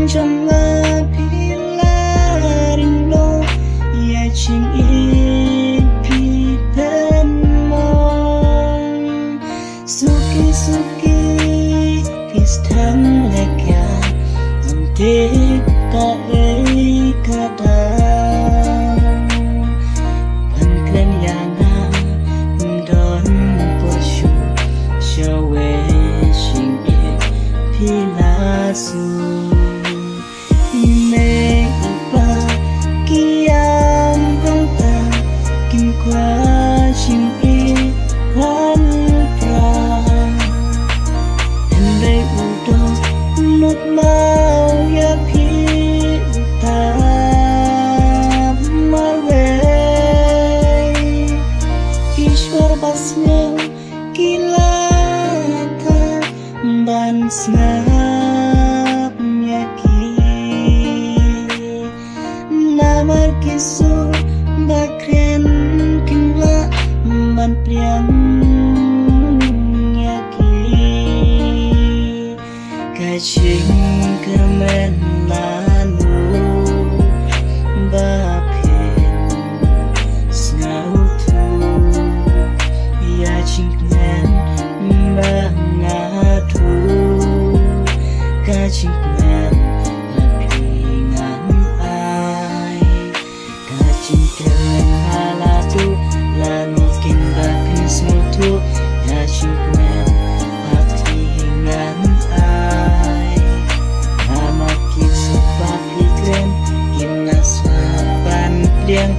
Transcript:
trong pilaring lo ya ching pi pen mong suki suki pistan lekya ante ka kadang pankren yana don poshu shawe ching pilasu ban snap nyaki namar kisu bakren kinla ban priam nyaki kaching kermen lanu bapin snautu ya chingmen bangatu kachingmen lapingan ai kachingken halatu lanu kin bapin smutu kachingmen lapingan ai nama kisu bapikren kimnas wapan pliang